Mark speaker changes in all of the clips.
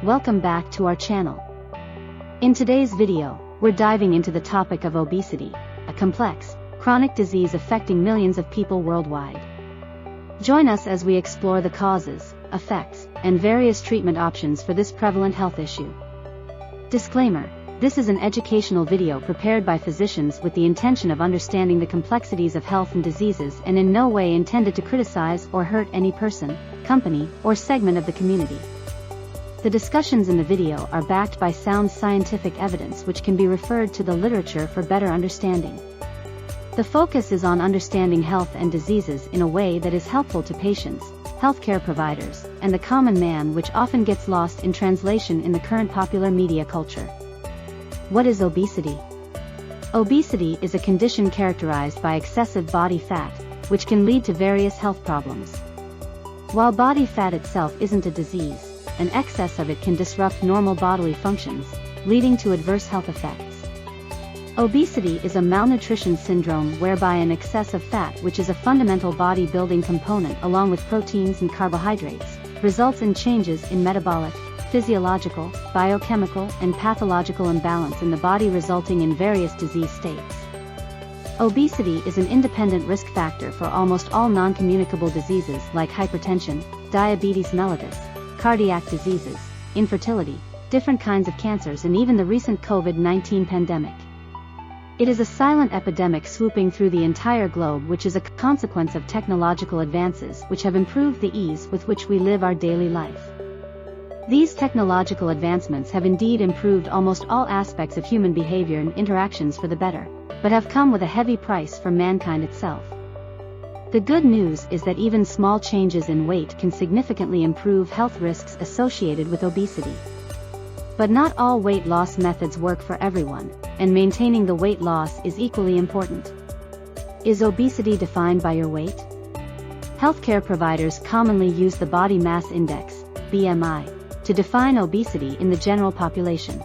Speaker 1: Welcome back to our channel. In today's video, we're diving into the topic of obesity, a complex, chronic disease affecting millions of people worldwide. Join us as we explore the causes, effects, and various treatment options for this prevalent health issue. Disclaimer: this is an educational video prepared by physicians with the intention of understanding the complexities of health and diseases, and in no way intended to criticize or hurt any person, company, or segment of the community. The discussions in the video are backed by sound scientific evidence which can be referred to the literature for better understanding. The focus is on understanding health and diseases in a way that is helpful to patients, healthcare providers, and the common man, which often gets lost in translation in the current popular media culture. What is obesity? Obesity is a condition characterized by excessive body fat, which can lead to various health problems. While body fat itself isn't a disease, an excess of it can disrupt normal bodily functions, leading to adverse health effects. Obesity is a malnutrition syndrome whereby an excess of fat, which is a fundamental body-building component along with proteins and carbohydrates, results in changes in metabolic, physiological, biochemical, and pathological imbalance in the body, resulting in various disease states. Obesity is an independent risk factor for almost all non-communicable diseases like hypertension, diabetes mellitus, cardiac diseases, infertility, different kinds of cancers, and even the recent COVID-19 pandemic. It is a silent epidemic swooping through the entire globe, which is a consequence of technological advances which have improved the ease with which we live our daily life. These technological advancements have indeed improved almost all aspects of human behavior and interactions for the better, but have come with a heavy price for mankind itself. The good news is that even small changes in weight can significantly improve health risks associated with obesity. But not all weight loss methods work for everyone, and maintaining the weight loss is equally important. Is obesity defined by your weight? Healthcare providers commonly use the body mass index, BMI, to define obesity in the general population.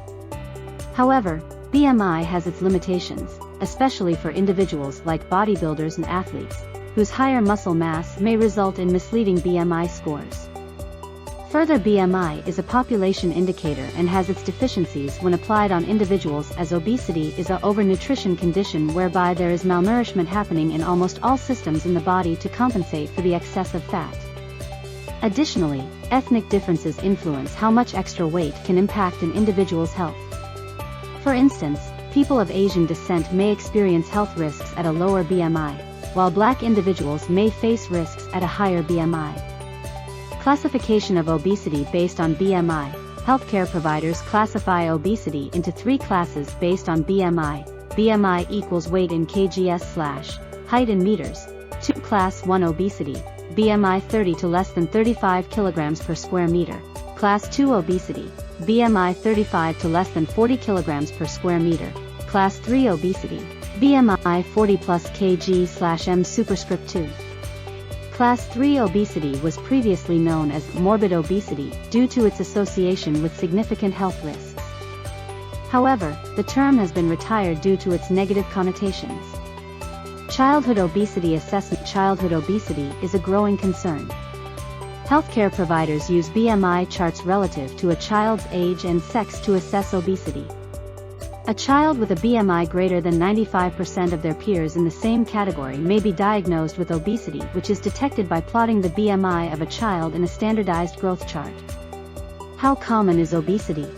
Speaker 1: However, BMI has its limitations, especially for individuals like bodybuilders and athletes, whose higher muscle mass may result in misleading BMI scores. Further, BMI is a population indicator and has its deficiencies when applied on individuals, as obesity is an overnutrition condition whereby there is malnourishment happening in almost all systems in the body to compensate for the excess of fat. Additionally, ethnic differences influence how much extra weight can impact an individual's health. For instance, people of Asian descent may experience health risks at a lower BMI, while Black individuals may face risks at a higher BMI. Classification of obesity based on BMI. Healthcare providers classify obesity into three classes based on BMI. BMI equals weight in kgs/height in meters. 2. Class 1 obesity. BMI 30 to less than 35 kilograms per square meter. Class 2 obesity. BMI 35 to less than 40 kilograms per square meter. Class 3 obesity. BMI 40 plus kg/m superscript 2. Class 3 obesity was previously known as morbid obesity due to its association with significant health risks. However, the term has been retired due to its negative connotations. Childhood obesity assessment. Childhood obesity is a growing concern. Healthcare providers use BMI charts relative to a child's age and sex to assess obesity. A child with a BMI greater than 95% of their peers in the same category may be diagnosed with obesity, which is detected by plotting the BMI of a child in a standardized growth chart. How common is obesity?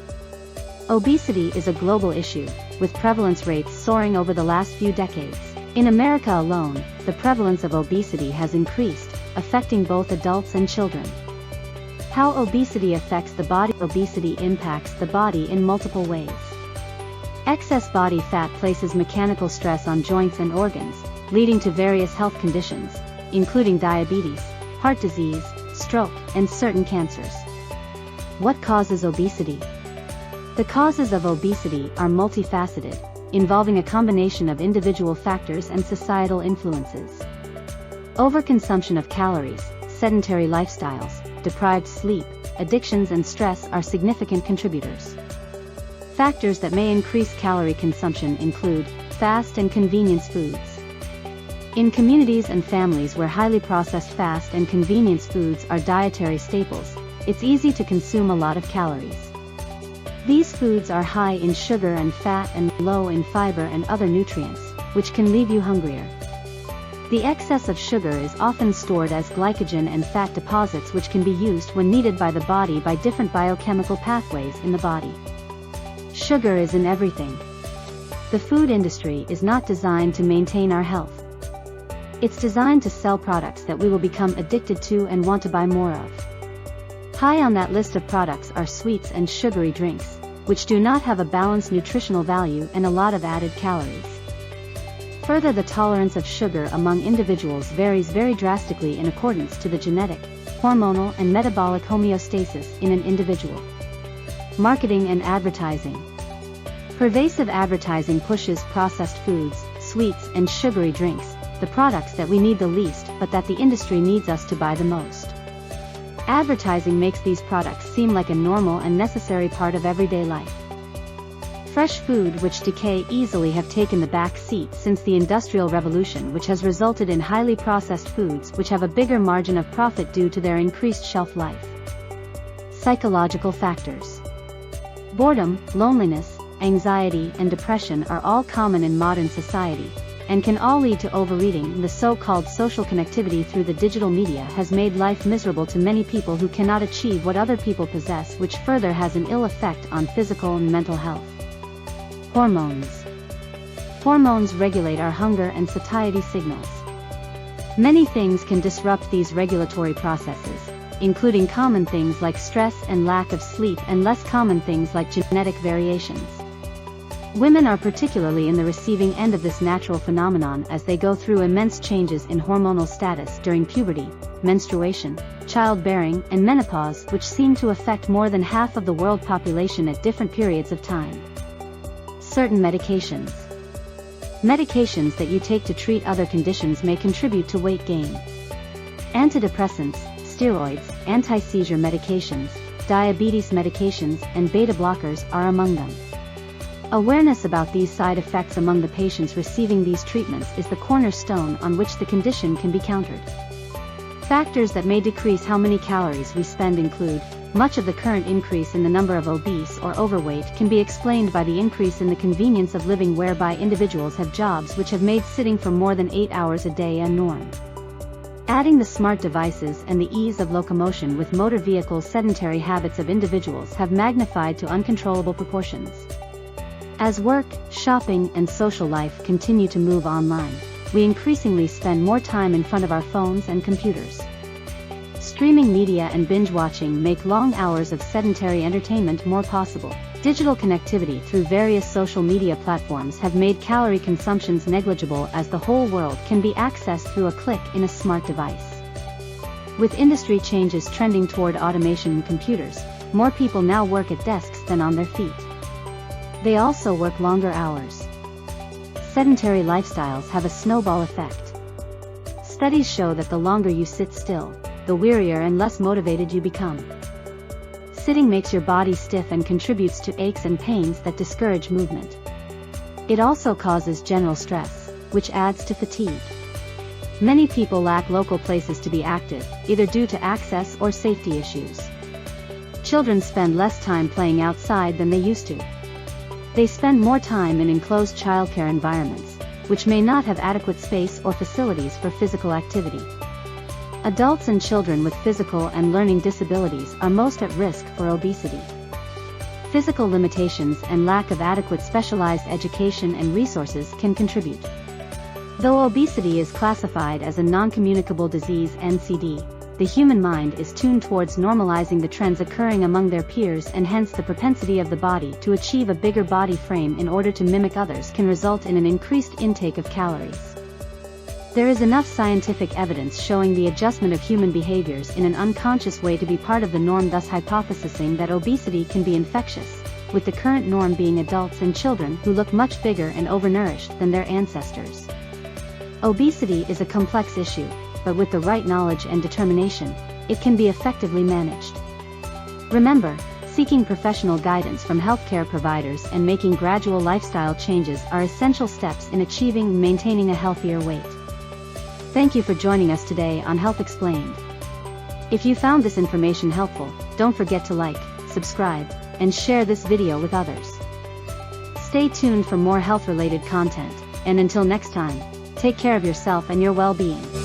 Speaker 1: Obesity is a global issue, with prevalence rates soaring over the last few decades. In America alone, the prevalence of obesity has increased, affecting both adults and children. How obesity affects the body. Obesity impacts the body in multiple ways. Excess body fat places mechanical stress on joints and organs, leading to various health conditions, including diabetes, heart disease, stroke, and certain cancers. What causes obesity? The causes of obesity are multifaceted, involving a combination of individual factors and societal influences. Overconsumption of calories, sedentary lifestyles, deprived sleep, addictions, and stress are significant contributors. Factors that may increase calorie consumption include fast and convenience foods. In communities and families where highly processed fast and convenience foods are dietary staples, it's easy to consume a lot of calories. These foods are high in sugar and fat and low in fiber and other nutrients, which can leave you hungrier. The excess of sugar is often stored as glycogen and fat deposits, which can be used when needed by the body by different biochemical pathways in the body. Sugar is in everything. The food industry is not designed to maintain our health. It's designed to sell products that we will become addicted to and want to buy more of. High on that list of products are sweets and sugary drinks, which do not have a balanced nutritional value and a lot of added calories. Further, the tolerance of sugar among individuals varies very drastically in accordance to the genetic, hormonal and metabolic homeostasis in an individual. Marketing and advertising. Pervasive advertising pushes processed foods, sweets and sugary drinks, the products that we need the least but that the industry needs us to buy the most. Advertising makes these products seem like a normal and necessary part of everyday life. Fresh food which decay easily have taken the back seat since the Industrial Revolution, which has resulted in highly processed foods which have a bigger margin of profit due to their increased shelf life. Psychological factors. Boredom, loneliness, anxiety and depression are all common in modern society, and can all lead to overeating. The so-called social connectivity through the digital media has made life miserable to many people who cannot achieve what other people possess, which further has an ill effect on physical and mental health. Hormones. Hormones regulate our hunger and satiety signals. Many things can disrupt these regulatory processes, including common things like stress and lack of sleep, and less common things like genetic variations. Women are particularly in the receiving end of this natural phenomenon as they go through immense changes in hormonal status during puberty, menstruation, childbearing, and menopause, which seem to affect more than half of the world population at different periods of time. Certain medications. Medications that you take to treat other conditions may contribute to weight gain. Antidepressants, steroids, anti-seizure medications, diabetes medications, and beta blockers are among them. Awareness about these side effects among the patients receiving these treatments is the cornerstone on which the condition can be countered. Factors that may decrease how many calories we spend include: much of the current increase in the number of obese or overweight can be explained by the increase in the convenience of living, whereby individuals have jobs which have made sitting for more than 8 hours a day a norm. Adding the smart devices and the ease of locomotion with motor vehicles, sedentary habits of individuals have magnified to uncontrollable proportions. As work, shopping, and social life continue to move online, we increasingly spend more time in front of our phones and computers. Streaming media and binge watching make long hours of sedentary entertainment more possible. Digital connectivity through various social media platforms have made calorie consumptions negligible, as the whole world can be accessed through a click in a smart device. With industry changes trending toward automation in computers, more people now work at desks than on their feet. They also work longer hours. Sedentary lifestyles have a snowball effect. Studies show that the longer you sit still, the wearier and less motivated you become. Sitting makes your body stiff and contributes to aches and pains that discourage movement. It also causes general stress, which adds to fatigue. Many people lack local places to be active, either due to access or safety issues. Children spend less time playing outside than they used to. They spend more time in enclosed childcare environments, which may not have adequate space or facilities for physical activity. Adults and children with physical and learning disabilities are most at risk for obesity. Physical limitations and lack of adequate specialized education and resources can contribute. Though obesity is classified as a non-communicable disease (NCD), the human mind is tuned towards normalizing the trends occurring among their peers, and hence the propensity of the body to achieve a bigger body frame in order to mimic others can result in an increased intake of calories. There is enough scientific evidence showing the adjustment of human behaviors in an unconscious way to be part of the norm, thus hypothesizing that obesity can be infectious, with the current norm being adults and children who look much bigger and overnourished than their ancestors. Obesity is a complex issue, but with the right knowledge and determination, it can be effectively managed. Remember, seeking professional guidance from healthcare providers and making gradual lifestyle changes are essential steps in achieving and maintaining a healthier weight. Thank you for joining us today on Health Explained. If you found this information helpful, don't forget to like, subscribe, and share this video with others. Stay tuned for more health-related content, and until next time, take care of yourself and your well-being.